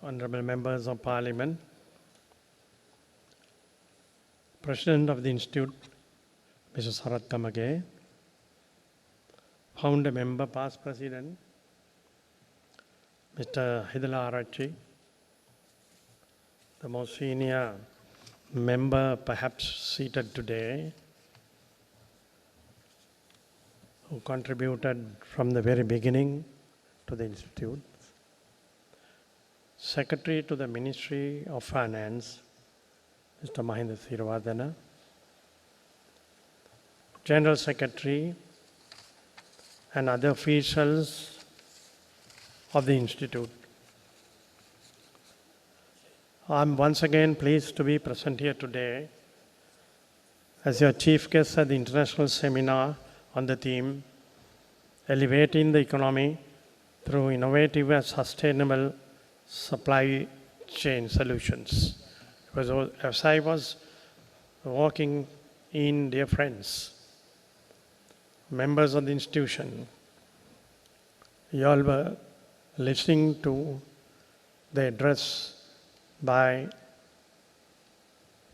Honorable Members of Parliament, President of the Institute, Mr. Sarath Kamage, Founder Member, Past President, Mr. Hidala Arachi, the most senior member perhaps seated today, who contributed from the very beginning to the Institute, Secretary to the Ministry of Finance, Mr. Gunawardena, General Secretary and other officials of the Institute. I'm once again pleased to be present here today as your chief guest at the international seminar on the theme, Elevating the Economy through Innovative and Sustainable Supply Chain Solutions. As I was walking in, dear friends, members of the institution, you all were listening to the address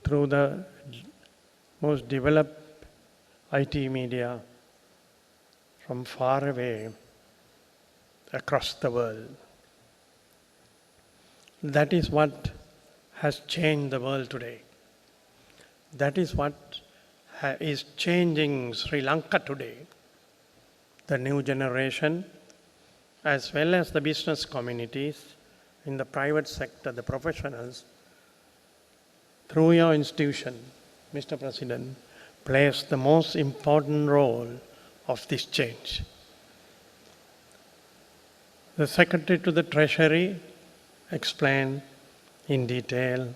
through the most developed IT media from far away across the world. That is what has changed the world today. That is what is changing Sri Lanka today. The new generation, as well as the business communities, in the private sector, the professionals, through your institution, Mr. President, plays the most important role of this change. The Secretary to the Treasury explained in detail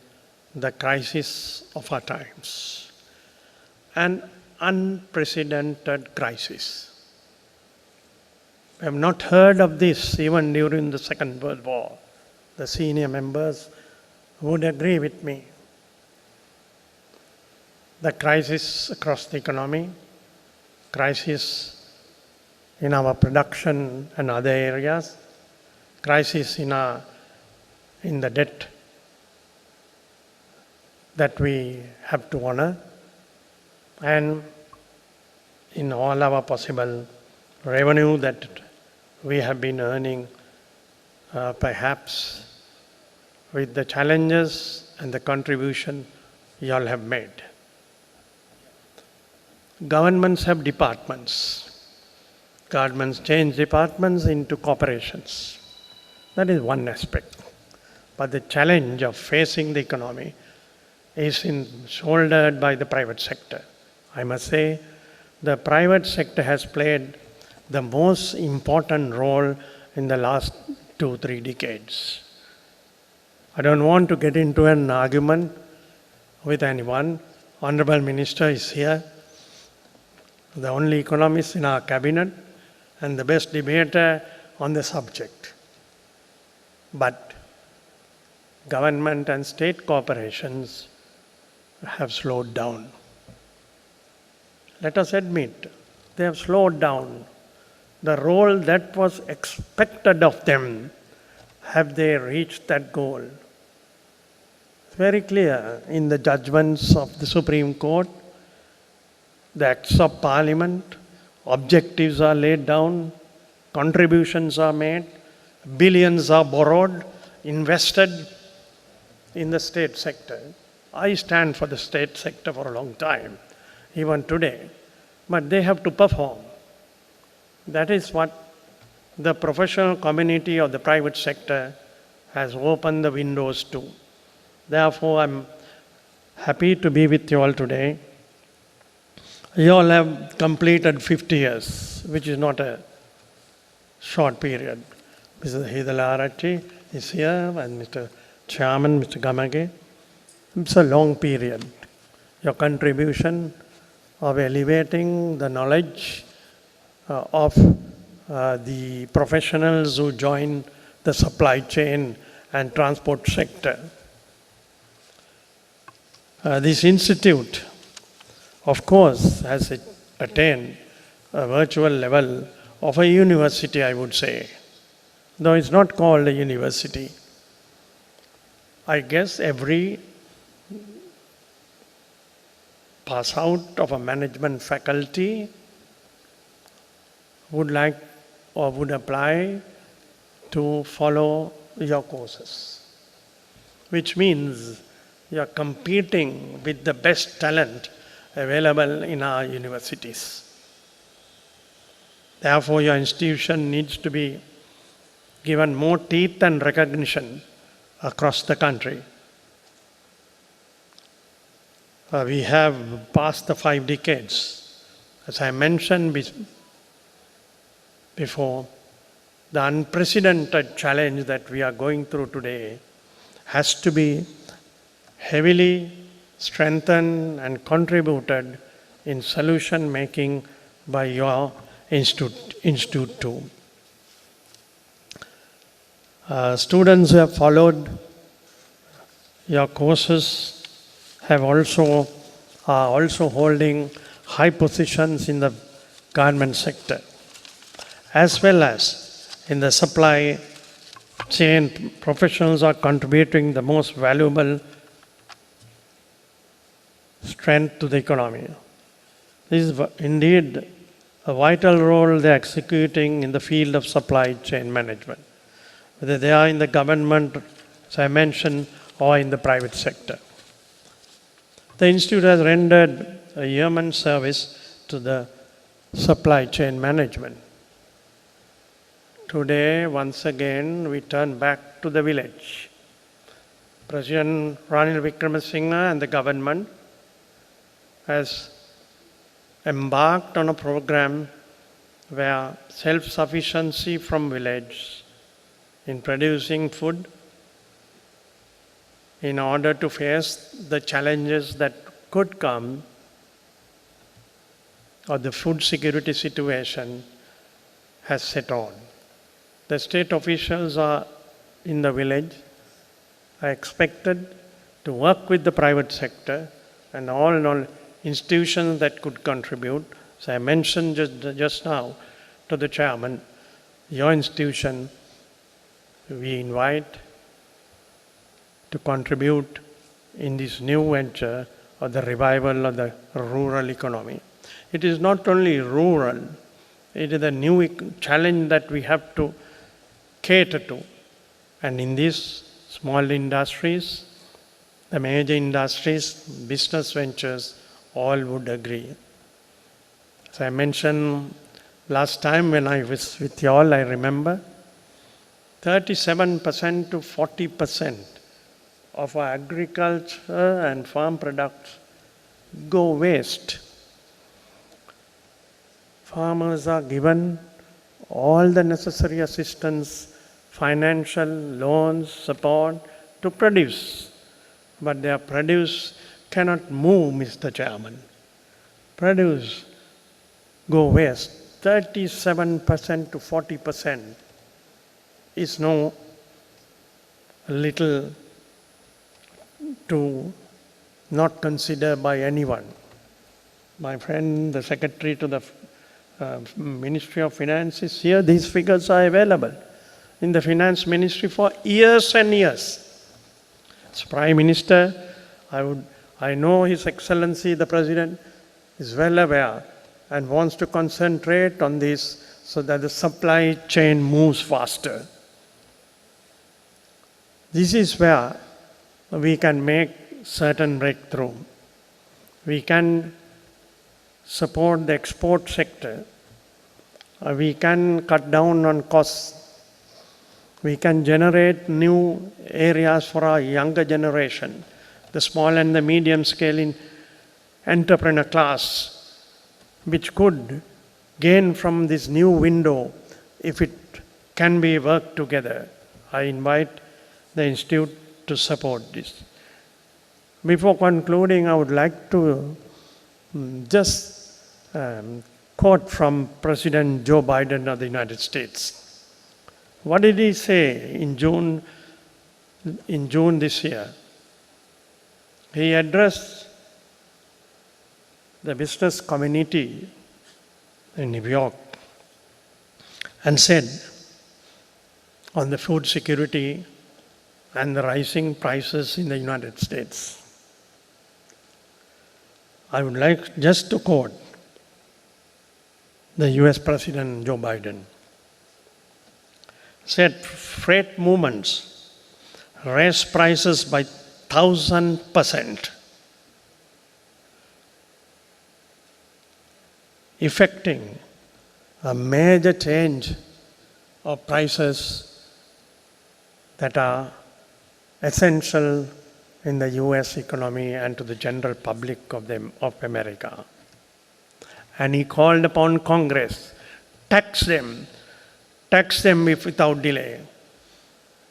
the crisis of our times, an unprecedented crisis. We have not heard of this even during the Second World War. The senior members would agree with me. The crisis across the economy, crisis in our production and other areas, crisis in the debt that we have to honor, and in all our possible revenue that we have been earning, perhaps with the challenges and the contribution you all have made. Governments have departments. Governments change departments into corporations. That is one aspect. But the challenge of facing the economy is shouldered by the private sector. I must say, the private sector has played the most important role in the last 2-3 decades. I don't want to get into an argument with anyone. Honorable Minister is here, the only economist in our cabinet and the best debater on the subject. But government and state corporations have slowed down. Let us admit, they have slowed down. The role that was expected of them, have they reached that goal? It's very clear in the judgments of the Supreme Court, the acts of Parliament, objectives are laid down, contributions are made, billions are borrowed, invested in the state sector. I stand for the state sector for a long time, even today. But they have to perform. That is what the professional community of the private sector has opened the windows to. Therefore, I'm happy to be with you all today. You all have completed 50 years, which is not a short period. Mr. Hidala Arachi is here and Mr. Chairman, Mr. Kamage. It's a long period. Your contribution of elevating the knowledge of the professionals who join the supply chain and transport sector. This institute, of course, has attained a virtual level of a university, I would say, though it's not called a university. I guess every pass out of a management faculty would like or would apply to follow your courses, which means you are competing with the best talent available in our universities. Therefore, your institution needs to be given more teeth and recognition across the country. We have passed the 5 decades. As I mentioned before, the unprecedented challenge that we are going through today has to be heavily strengthened and contributed in solution making by your institute too. Students who have followed your courses are also holding high positions in the government sector, as well as in the supply chain. Professionals are contributing the most valuable strength to the economy. This is indeed a vital role they are executing in the field of supply chain management, whether they are in the government, as I mentioned, or in the private sector. The Institute has rendered a yeoman service to the supply chain management. Today, once again, we turn back to the village. President Ranil Wickremesinghe and the government has embarked on a program where self-sufficiency from village in producing food in order to face the challenges that could come or the food security situation has set on. The state officials are in the village, are expected to work with the private sector and all institutions that could contribute. So I mentioned just now to the chairman, your institution, we invite to contribute in this new venture of the revival of the rural economy. It is not only rural, it is a new challenge that we have to cater to. And in these small industries, the major industries, business ventures, all would agree. As I mentioned last time when I was with you all, I remember 37% to 40% of our agriculture and farm products go waste. Farmers are given all the necessary assistance, financial, loans, support to produce. But their produce cannot move, Mr. Chairman. Produce go waste. 37% to 40% is no little to not consider by anyone. My friend, the Secretary to the Ministry of Finance is here. These figures are available in the Finance Ministry for years and years. As Prime Minister, I know His Excellency the President is well aware and wants to concentrate on this so that the supply chain moves faster. This is where we can make certain breakthrough. We can support the export sector. We can cut down on costs. We can generate new areas for our younger generation, the small and the medium scale in entrepreneur class, which could gain from this new window if it can be worked together. I invite the Institute to support this. Before concluding, I would like to just quote from President Joe Biden of the United States. What did he say in June this year? He addressed the business community in New York and said on the food security and the rising prices in the United States. I would like just to quote the US President Joe Biden. Said freight movements raise prices by 1,000%, effecting a major change of prices that are essential in the US economy and to the general public of America. And he called upon Congress, tax them if without delay.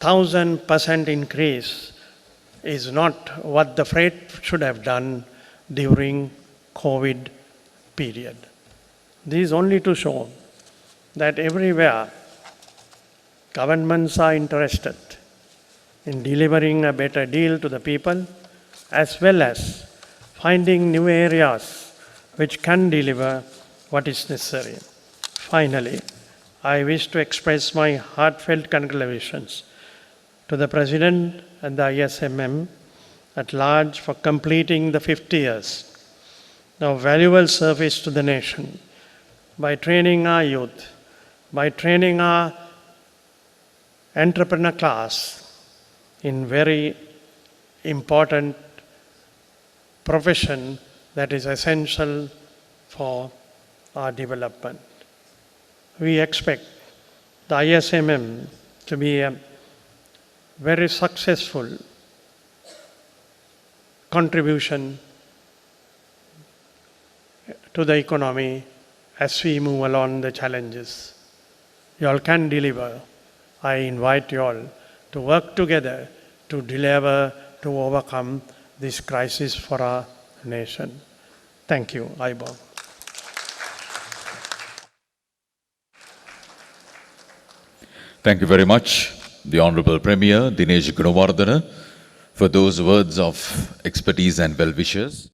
1,000% increase is not what the freight should have done during COVID period. This is only to show that everywhere governments are interested in delivering a better deal to the people, as well as finding new areas which can deliver what is necessary. Finally, I wish to express my heartfelt congratulations to the President and the ISMM at large for completing the 50 years of valuable service to the nation by training our youth, by training our entrepreneur class in very important profession that is essential for our development. We expect the ISMM to be a very successful contribution to the economy as we move along the challenges. You all can deliver. I invite you all to work together to deliver, to overcome this crisis for our nation. Thank you. I bow. Thank you very much, the Honorable Premier Dinesh Gunawardena, for those words of expertise and well wishes.